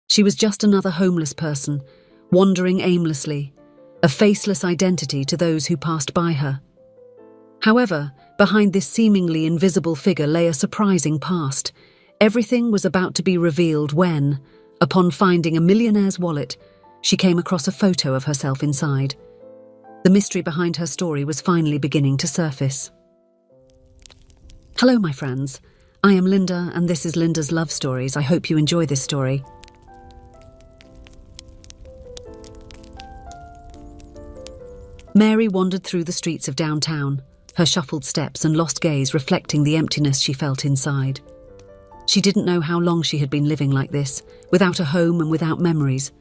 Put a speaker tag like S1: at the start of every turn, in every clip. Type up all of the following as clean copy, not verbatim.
S1: She was just another homeless person, wandering aimlessly, a faceless identity to those who passed by her. However, behind this seemingly invisible figure lay a surprising past. Everything was about to be revealed when, upon finding a millionaire's wallet, she came across a photo of herself inside. The mystery behind her story was finally beginning to surface. Hello, my friends. I am Linda, and this is Linda's Love Stories. I hope you enjoy this story. Mary wandered through the streets of downtown, her shuffled steps and lost gaze reflecting the emptiness she felt inside. She didn't know how long she had been living like this, without a home and without memories.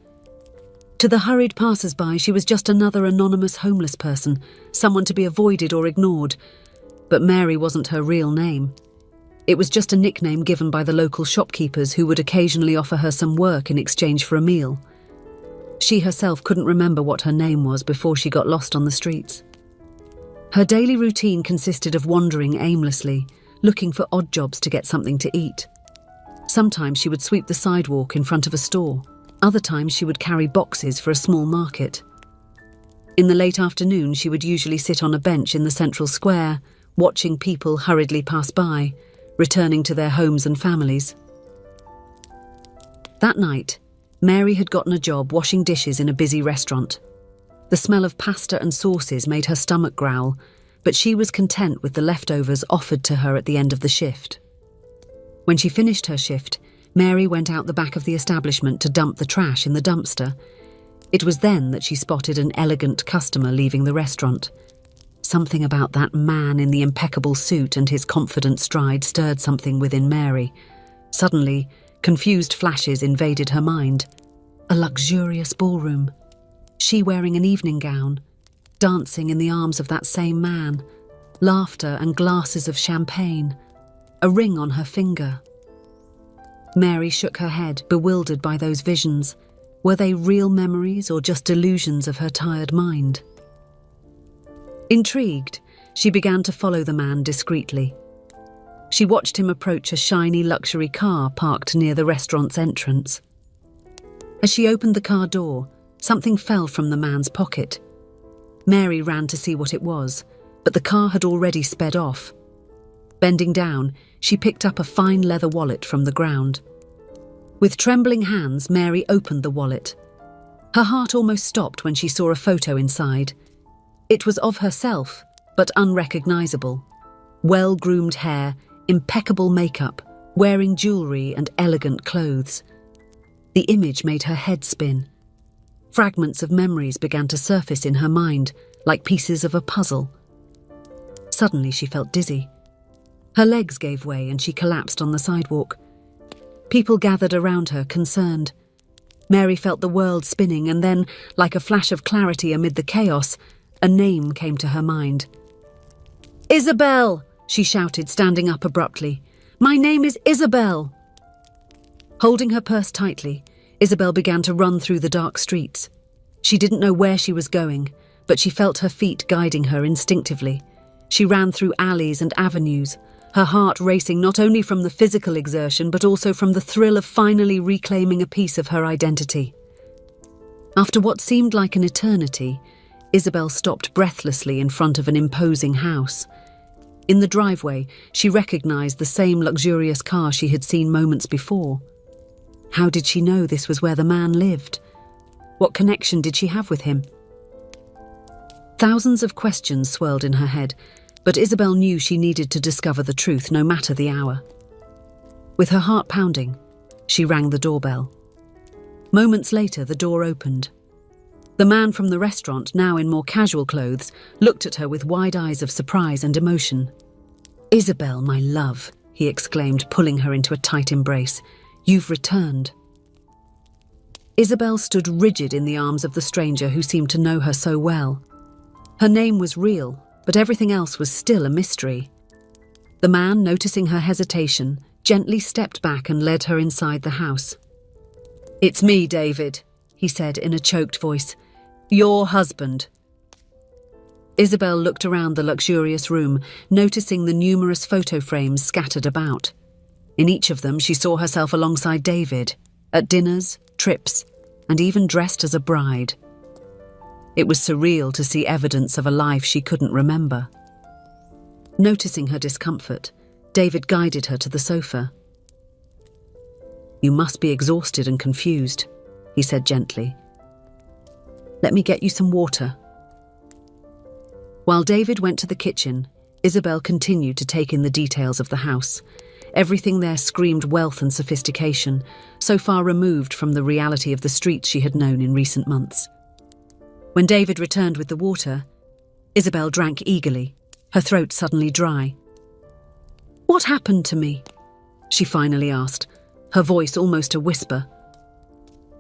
S1: To the hurried passers-by, she was just another anonymous homeless person, someone to be avoided or ignored. But Mary wasn't her real name. It was just a nickname given by the local shopkeepers who would occasionally offer her some work in exchange for a meal. She herself couldn't remember what her name was before she got lost on the streets. Her daily routine consisted of wandering aimlessly, looking for odd jobs to get something to eat. Sometimes she would sweep the sidewalk in front of a store. Other times she would carry boxes for a small market. In the late afternoon, she would usually sit on a bench in the central square, watching people hurriedly pass by, returning to their homes and families. That night, Mary had gotten a job washing dishes in a busy restaurant. The smell of pasta and sauces made her stomach growl, but she was content with the leftovers offered to her at the end of the shift. When she finished her shift, Mary went out the back of the establishment to dump the trash in the dumpster. It was then that she spotted an elegant customer leaving the restaurant. Something about that man in the impeccable suit and his confident stride stirred something within Mary. Suddenly, confused flashes invaded her mind. A luxurious ballroom. She wearing an evening gown, dancing in the arms of that same man. Laughter and glasses of champagne. A ring on her finger. Mary shook her head, bewildered by those visions. Were they real memories or just delusions of her tired mind? Intrigued, she began to follow the man discreetly. She watched him approach a shiny luxury car parked near the restaurant's entrance. As she opened the car door, something fell from the man's pocket. Mary ran to see what it was, but the car had already sped off. Bending down, she picked up a fine leather wallet from the ground. With trembling hands, Mary opened the wallet. Her heart almost stopped when she saw a photo inside. It was of herself, but unrecognizable. Well-groomed hair, impeccable makeup, wearing jewelry and elegant clothes. The image made her head spin. Fragments of memories began to surface in her mind, like pieces of a puzzle. Suddenly she felt dizzy. Her legs gave way and she collapsed on the sidewalk. People gathered around her, concerned. Mary felt the world spinning and then, like a flash of clarity amid the chaos, a name came to her mind. "Isabel!" she shouted, standing up abruptly. "My name is Isabel!" Holding her purse tightly, Isabel began to run through the dark streets. She didn't know where she was going, but she felt her feet guiding her instinctively. She ran through alleys and avenues, her heart racing not only from the physical exertion but also from the thrill of finally reclaiming a piece of her identity. After what seemed like an eternity, Isabel stopped breathlessly in front of an imposing house. In the driveway, she recognized the same luxurious car she had seen moments before. How did she know this was where the man lived? What connection did she have with him? Thousands of questions swirled in her head, but Isabel knew she needed to discover the truth no matter the hour. With her heart pounding, she rang the doorbell. Moments later, the door opened. The man from the restaurant, now in more casual clothes, looked at her with wide eyes of surprise and emotion. "Isabel, my love," he exclaimed, pulling her into a tight embrace. "You've returned." Isabel stood rigid in the arms of the stranger who seemed to know her so well. Her name was real, but everything else was still a mystery. The man, noticing her hesitation, gently stepped back and led her inside the house. "It's me, David," he said in a choked voice. "Your husband." Isabel looked around the luxurious room, noticing the numerous photo frames scattered about. In each of them, she saw herself alongside David, at dinners, trips, and even dressed as a bride. It was surreal to see evidence of a life she couldn't remember. Noticing her discomfort, David guided her to the sofa. "You must be exhausted and confused," he said gently. "Let me get you some water." While David went to the kitchen, Isabel continued to take in the details of the house. Everything there screamed wealth and sophistication, so far removed from the reality of the streets she had known in recent months. When David returned with the water, Isabel drank eagerly, her throat suddenly dry. "What happened to me?" she finally asked, her voice almost a whisper.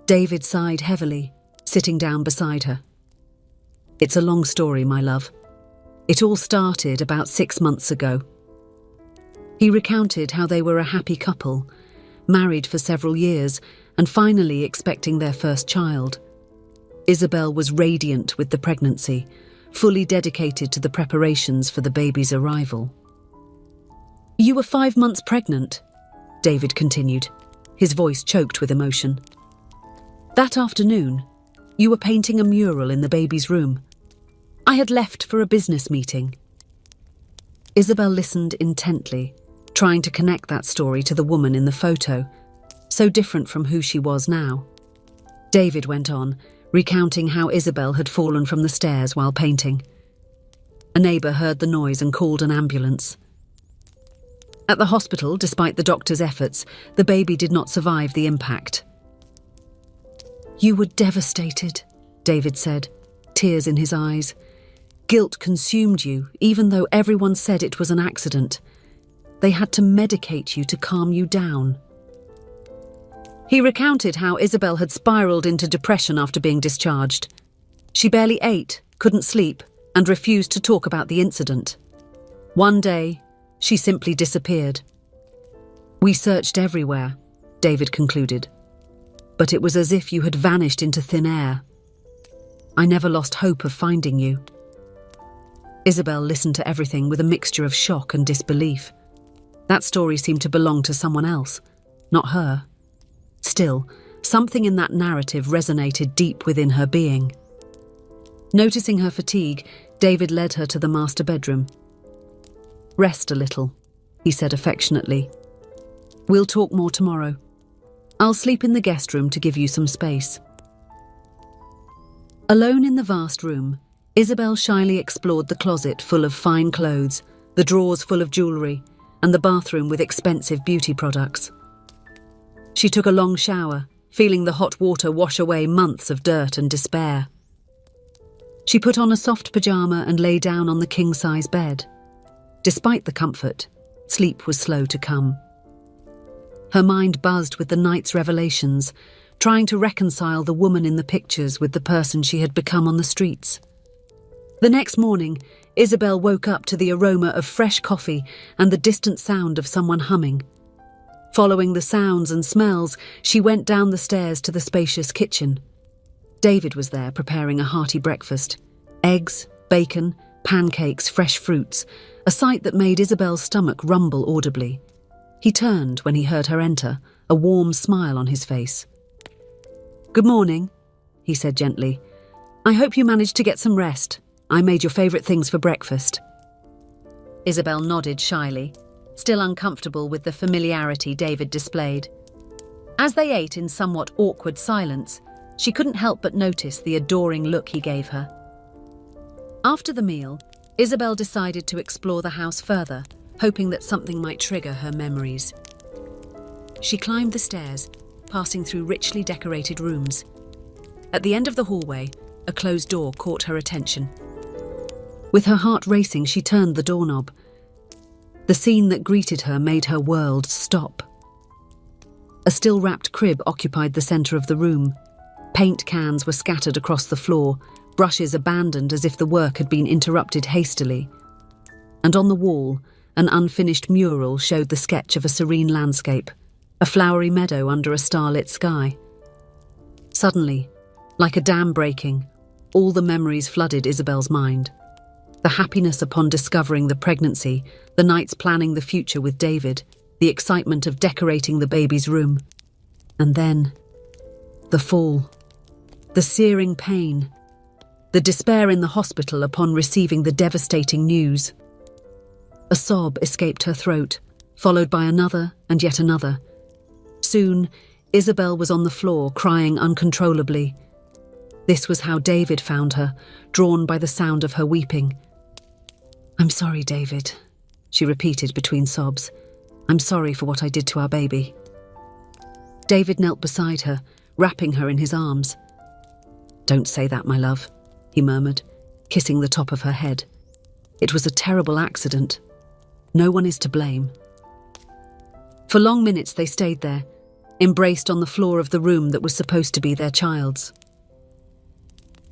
S1: David sighed heavily, sitting down beside her. "It's a long story, my love. It all started about 6 months ago." He recounted how they were a happy couple, married for several years and finally expecting their first child. Isabel was radiant with the pregnancy, fully dedicated to the preparations for the baby's arrival. "You were 5 months pregnant," David continued, his voice choked with emotion. "That afternoon, you were painting a mural in the baby's room. I had left for a business meeting." Isabel listened intently, trying to connect that story to the woman in the photo, so different from who she was now. David went on, recounting how Isabel had fallen from the stairs while painting. A neighbour heard the noise and called an ambulance. At the hospital, despite the doctor's efforts, the baby did not survive the impact. "You were devastated," David said, tears in his eyes. "Guilt consumed you, even though everyone said it was an accident. They had to medicate you to calm you down." He recounted how Isabel had spiraled into depression after being discharged. She barely ate, couldn't sleep, and refused to talk about the incident. One day, she simply disappeared. "We searched everywhere," David concluded, "but it was as if you had vanished into thin air. I never lost hope of finding you." Isabel listened to everything with a mixture of shock and disbelief. That story seemed to belong to someone else, not her. Still, something in that narrative resonated deep within her being. Noticing her fatigue, David led her to the master bedroom. "Rest a little," he said affectionately. "We'll talk more tomorrow. I'll sleep in the guest room to give you some space." Alone in the vast room, Isabel shyly explored the closet full of fine clothes, the drawers full of jewellery, and the bathroom with expensive beauty products. She took a long shower, feeling the hot water wash away months of dirt and despair. She put on a soft pyjama and lay down on the king-size bed. Despite the comfort, sleep was slow to come. Her mind buzzed with the night's revelations, trying to reconcile the woman in the pictures with the person she had become on the streets. The next morning, Isabel woke up to the aroma of fresh coffee and the distant sound of someone humming. Following the sounds and smells, she went down the stairs to the spacious kitchen. David was there preparing a hearty breakfast. Eggs, bacon, pancakes, fresh fruits, a sight that made Isabel's stomach rumble audibly. He turned when he heard her enter, a warm smile on his face. "Good morning," he said gently. "I hope you managed to get some rest. I made your favourite things for breakfast." Isabel nodded shyly, still uncomfortable with the familiarity David displayed. As they ate in somewhat awkward silence, she couldn't help but notice the adoring look he gave her. After the meal, Isabel decided to explore the house further, hoping that something might trigger her memories. She climbed the stairs, passing through richly decorated rooms. At the end of the hallway, a closed door caught her attention. With her heart racing, she turned the doorknob. The scene that greeted her made her world stop. A still-wrapped crib occupied the centre of the room. Paint cans were scattered across the floor, brushes abandoned as if the work had been interrupted hastily. And on the wall, an unfinished mural showed the sketch of a serene landscape, a flowery meadow under a starlit sky. Suddenly, like a dam breaking, all the memories flooded Isabel's mind. The happiness upon discovering the pregnancy, the nights planning the future with David, the excitement of decorating the baby's room. And then, The fall, the searing pain, the despair in the hospital upon receiving the devastating news. A sob escaped her throat, followed by another and yet another. Soon, Isabel was on the floor, crying uncontrollably. This was how David found her, drawn by the sound of her weeping. "I'm sorry, David," she repeated between sobs. "I'm sorry for what I did to our baby." David knelt beside her, wrapping her in his arms. "Don't say that, my love," he murmured, kissing the top of her head. "It was a terrible accident. No one is to blame." For long minutes they stayed there, embraced on the floor of the room that was supposed to be their child's.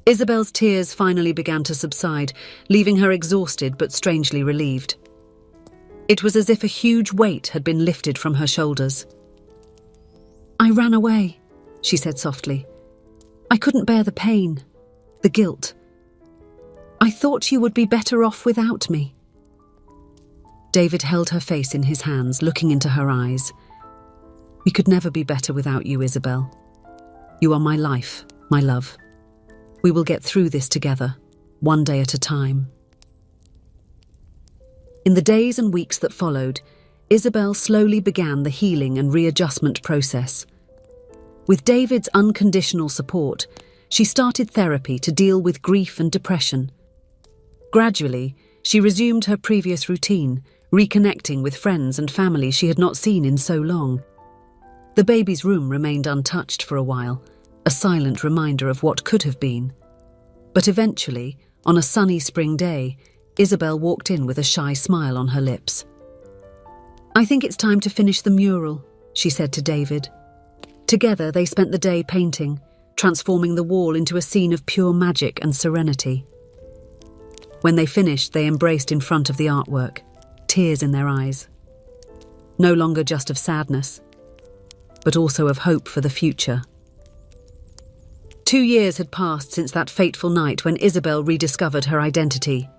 S1: Isabel's tears finally began to subside, leaving her exhausted but strangely relieved. It was as if a huge weight had been lifted from her shoulders. "I ran away," she said softly. "I couldn't bear the pain, the guilt. I thought you would be better off without me." David held her face in his hands, looking into her eyes. "We could never be better without you, Isabel. You are my life, my love. We will get through this together, one day at a time." In the days and weeks that followed, Isabel slowly began the healing and readjustment process. With David's unconditional support, she started therapy to deal with grief and depression. Gradually, she resumed her previous routine, reconnecting with friends and family she had not seen in so long. The baby's room remained untouched for a while, a silent reminder of what could have been. But eventually, on a sunny spring day, Isabel walked in with a shy smile on her lips. "I think it's time to finish the mural," she said to David. Together they spent the day painting, transforming the wall into a scene of pure magic and serenity. When they finished, they embraced in front of the artwork, tears in their eyes. No longer just of sadness, but also of hope for the future. 2 years had passed since that fateful night when Isabel rediscovered her identity.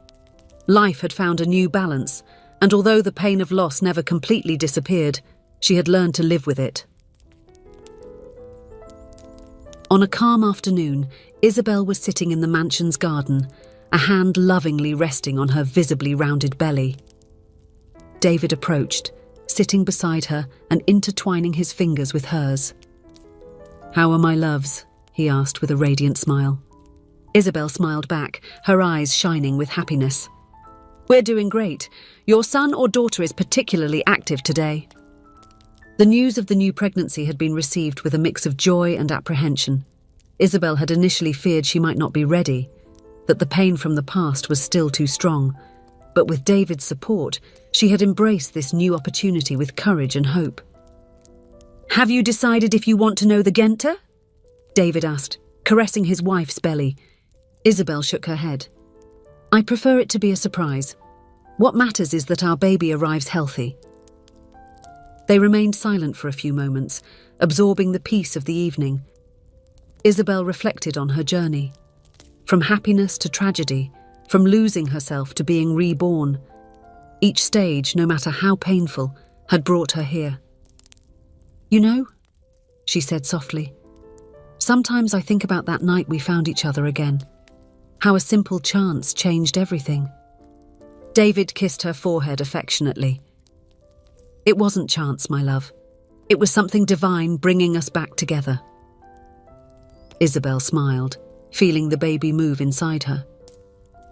S1: Life had found a new balance, and although the pain of loss never completely disappeared, she had learned to live with it. On a calm afternoon, Isabel was sitting in the mansion's garden, a hand lovingly resting on her visibly rounded belly. David approached, sitting beside her and intertwining his fingers with hers. "How are my loves?" he asked with a radiant smile. Isabel smiled back, her eyes shining with happiness. "We're doing great. Your son or daughter is particularly active today." The news of the new pregnancy had been received with a mix of joy and apprehension. Isabel had initially feared she might not be ready, that the pain from the past was still too strong. But with David's support, she had embraced this new opportunity with courage and hope. "Have you decided if you want to know the Genter?" David asked, caressing his wife's belly. Isabel shook her head. "I prefer it to be a surprise. What matters is that our baby arrives healthy." They remained silent for a few moments, absorbing the peace of the evening. Isabel reflected on her journey. From happiness to tragedy, from losing herself to being reborn. Each stage, no matter how painful, had brought her here. "You know," she said softly, "sometimes I think about that night we found each other again. How a simple chance changed everything." David kissed her forehead affectionately. "It wasn't chance, my love. It was something divine bringing us back together." Isabel smiled, feeling the baby move inside her.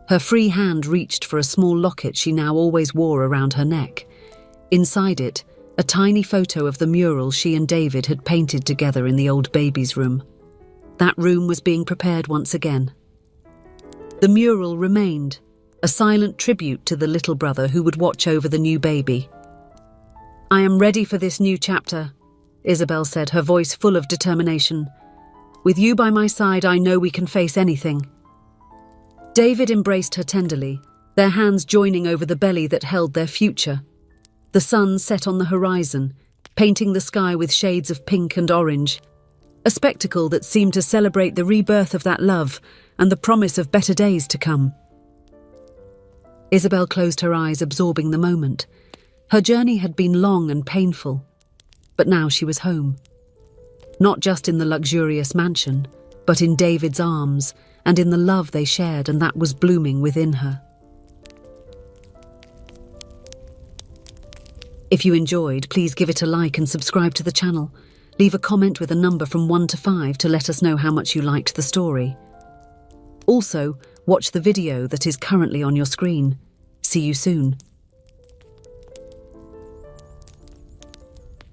S1: Her free hand reached for a small locket she now always wore around her neck. Inside it, a tiny photo of the mural she and David had painted together in the old baby's room. That room was being prepared once again. The mural remained, a silent tribute to the little brother who would watch over the new baby. "I am ready for this new chapter," Isabel said, her voice full of determination. "With you by my side, I know we can face anything." David embraced her tenderly, their hands joining over the belly that held their future. The sun set on the horizon, painting the sky with shades of pink and orange, a spectacle that seemed to celebrate the rebirth of that love and the promise of better days to come. Isabel closed her eyes, absorbing the moment. Her journey had been long and painful, but now she was home. not just in the luxurious mansion, but in David's arms and in the love they shared and that was blooming within her. If you enjoyed, please give it a like and subscribe to the channel. Leave a comment with a number from 1 to 5 to let us know how much you liked the story. Also, watch the video that is currently on your screen. See you soon.